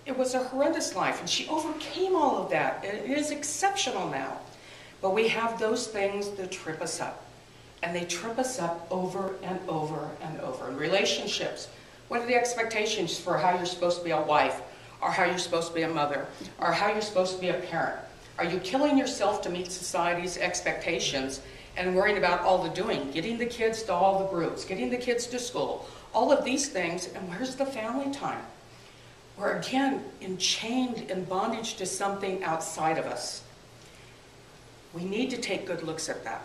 It was a horrendous life, and she overcame all of that. It is exceptional now. But we have those things that trip us up. And they trip us up over and over and over. In relationships, what are the expectations for how you're supposed to be a wife, or how you're supposed to be a mother, or how you're supposed to be a parent? Are you killing yourself to meet society's expectations and worrying about all the doing, getting the kids to all the groups, getting the kids to school, all of these things, and where's the family time? We're again enchained in bondage to something outside of us. We need to take good looks at that,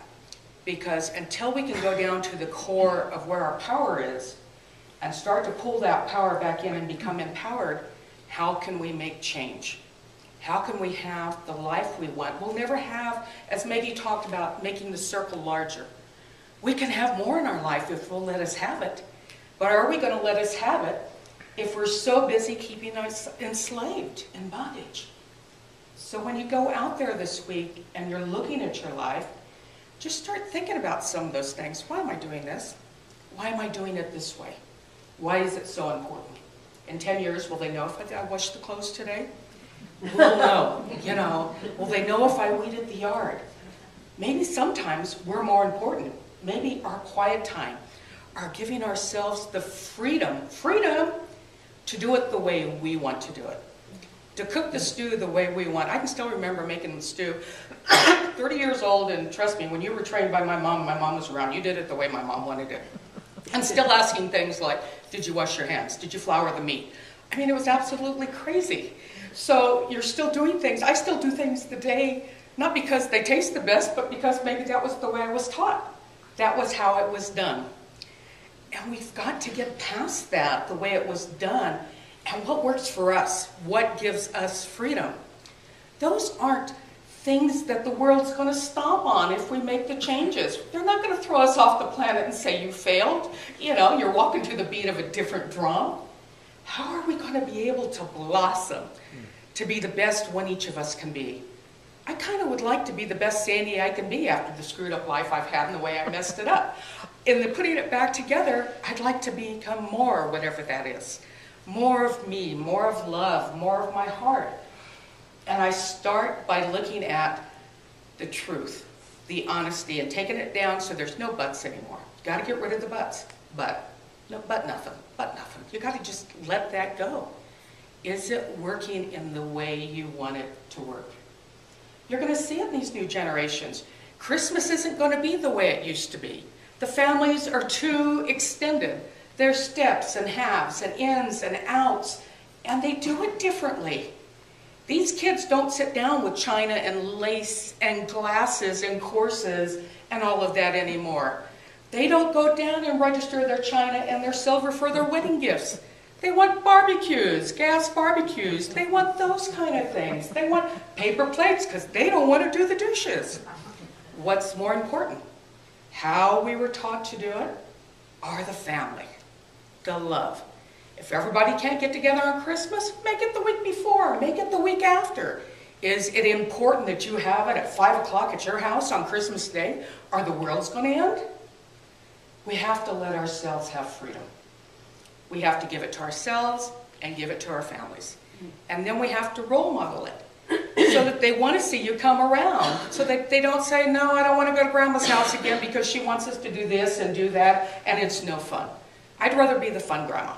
because until we can go down to the core of where our power is and start to pull that power back in and become empowered, how can we make change? How can we have the life we want? We'll never have, as Maggie talked about, making the circle larger. We can have more in our life if we'll let us have it. But are we going to let us have it if we're so busy keeping us enslaved in bondage? So when you go out there this week and you're looking at your life, just start thinking about some of those things. Why am I doing this? Why am I doing it this way? Why is it so important? In 10 years, will they know if I washed the clothes today? We'll know, you know. Will they know if I weeded the yard? Maybe sometimes we're more important. Maybe our quiet time, our giving ourselves the freedom to do it the way we want to do it. To cook the stew the way we want. I can still remember making the stew, 30 years old, and trust me, when you were trained by my mom was around, you did it the way my mom wanted it. And still asking things like, did you wash your hands? Did you flour the meat? I mean, it was absolutely crazy. So you're still doing things. I still do things today, not because they taste the best, but because maybe that was the way I was taught. That was how it was done. And we've got to get past that, the way it was done, and what works for us, what gives us freedom. Those aren't things that the world's going to stomp on if we make the changes. They're not going to throw us off the planet and say, you failed. You know, you're walking to the beat of a different drum. How are we going to be able to blossom, to be the best one each of us can be? I kind of would like to be the best Sandy I can be after the screwed up life I've had and the way I messed it up. In the putting it back together, I'd like to become more, whatever that is. More of me, more of love, more of my heart. And I start by looking at the truth, the honesty, and taking it down so there's no buts anymore. You got to get rid of the buts. But nothing. You got to just let that go. Is it working in the way you want it to work? You're going to see it in these new generations. Christmas isn't going to be the way it used to be. The families are too extended. There's steps and halves and ins and outs, and they do it differently. These kids don't sit down with china and lace and glasses and courses and all of that anymore. They don't go down and register their china and their silver for their wedding gifts. They want barbecues, gas barbecues. They want those kind of things. They want paper plates because they don't want to do the dishes. What's more important? How we were taught to do it, or the family, the love. If everybody can't get together on Christmas, make it the week before, make it the week after. Is it important that you have it at 5 o'clock at your house on Christmas Day, or the world's going to end? We have to let ourselves have freedom. We have to give it to ourselves and give it to our families. And then we have to role model it so that they want to see you come around, so that they don't say, no, I don't want to go to Grandma's house again because she wants us to do this and do that, and it's no fun. I'd rather be the fun grandma.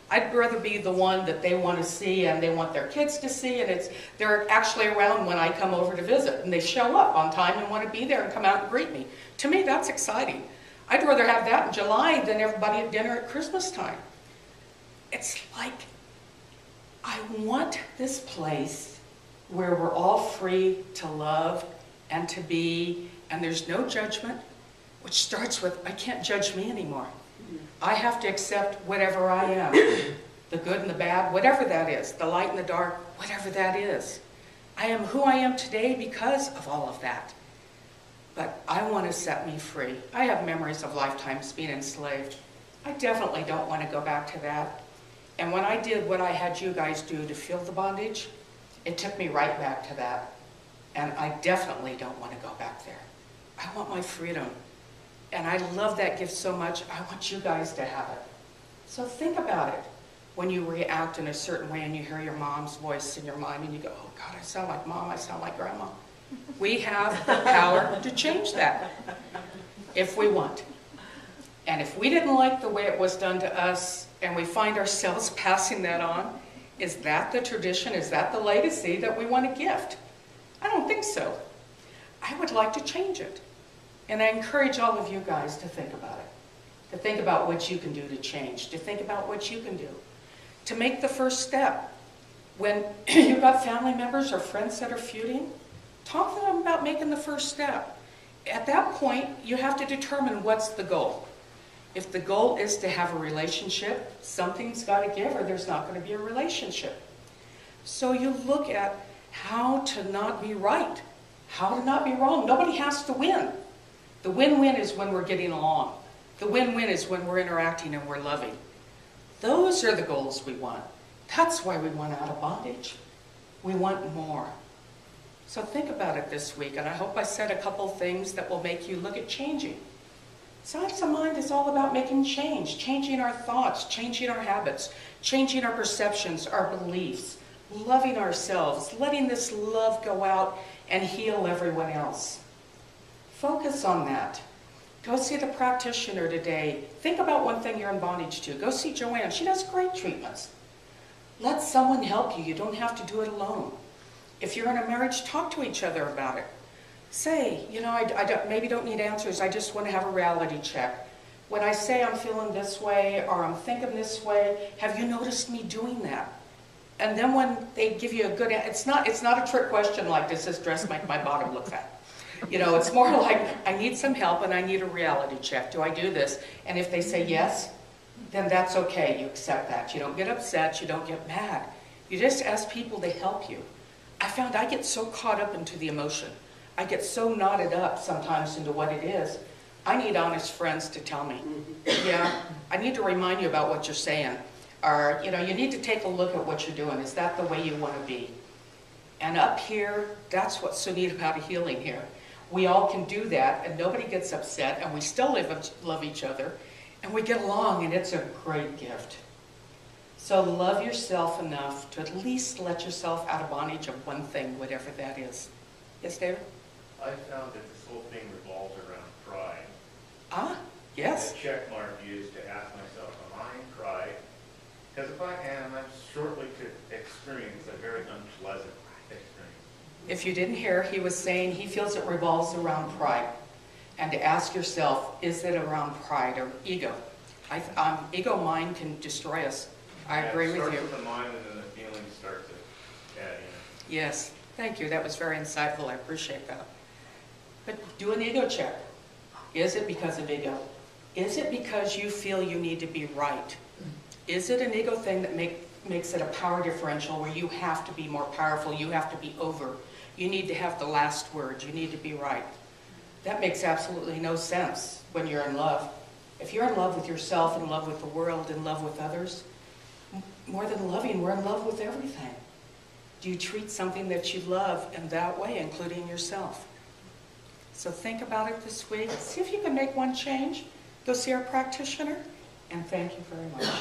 I'd rather be the one that they want to see and they want their kids to see, and they're actually around when I come over to visit, and they show up on time and want to be there and come out and greet me. To me, that's exciting. I'd rather have that in July than everybody at dinner at Christmas time. It's like, I want this place where we're all free to love and to be, and there's no judgment, which starts with, I can't judge me anymore. I have to accept whatever I am, the good and the bad, whatever that is, the light and the dark, whatever that is. I am who I am today because of all of that. But I want to set me free. I have memories of lifetimes being enslaved. I definitely don't want to go back to that. And when I did what I had you guys do to feel the bondage, it took me right back to that. And I definitely don't want to go back there. I want my freedom. And I love that gift so much, I want you guys to have it. So think about it. when you react in a certain way and you hear your mom's voice in your mind and you go, oh God, I sound like mom, I sound like grandma. We have the power to change that if we want. And if we didn't like the way it was done to us and we find ourselves passing that on, is that the tradition? Is that the legacy that we want to gift? I don't think so. I would like to change it. And I encourage all of you guys to think about it, to think about what you can do to change, to think about what you can do, to make the first step. When you've got family members or friends that are feuding, talk to them about making the first step. At that point, you have to determine what's the goal. If the goal is to have a relationship, something's got to give or there's not going to be a relationship. So you look at how to not be right, how to not be wrong. Nobody has to win. The win-win is when we're getting along. The win-win is when we're interacting and we're loving. Those are the goals we want. That's why we want out of bondage. We want more. So think about it this week, and I hope I said a couple things that will make you look at changing. Science of Mind is all about making change, changing our thoughts, changing our habits, changing our perceptions, our beliefs, loving ourselves, letting this love go out and heal everyone else. Focus on that. Go see the practitioner today. Think about one thing you're in bondage to. Go see Joanne. She does great treatments. Let someone help you. You don't have to do it alone. If you're in a marriage, talk to each other about it. Say, you know, I maybe don't need answers. I just want to have a reality check. When I say I'm feeling this way or I'm thinking this way, have you noticed me doing that? And then when they give you a good answer, it's not a trick question like, does this dress make my bottom look fat? You know, it's more like, I need some help and I need a reality check. Do I do this? And if they say yes, then that's okay. You accept that. You don't get upset. You don't get mad. You just ask people to help you. I found I get so caught up into the emotion. I get so knotted up sometimes into what it is. I need honest friends to tell me, yeah, I need to remind you about what you're saying. Or, you know, you need to take a look at what you're doing. Is that the way you want to be? And up here, that's what's so neat about healing here. We all can do that, and nobody gets upset, and we still love each other, and we get along, and it's a great gift. So love yourself enough to at least let yourself out of bondage of one thing, whatever that is. Yes, David? I found that this whole thing revolves around pride. Ah, yes. The check mark is to ask myself, am I in pride? Because if I am, I'm shortly to experience a very unpleasant experience. If you didn't hear, he was saying he feels it revolves around pride. And to ask yourself, is it around pride or ego? Ego mind can destroy us. I agree with you. It starts with the mind and then the feelings start to add in. Yes, thank you. That was very insightful. I appreciate that. But do an ego check. Is it because of ego? Is it because you feel you need to be right? Is it an ego thing that makes it a power differential where you have to be more powerful, you have to be over, you need to have the last word, you need to be right? That makes absolutely no sense when you're in love. If you're in love with yourself, in love with the world, in love with others, more than loving, we're in love with everything. Do you treat something that you love in that way, including yourself? So think about it this week. See if you can make one change. Go see our practitioner, and thank you very much.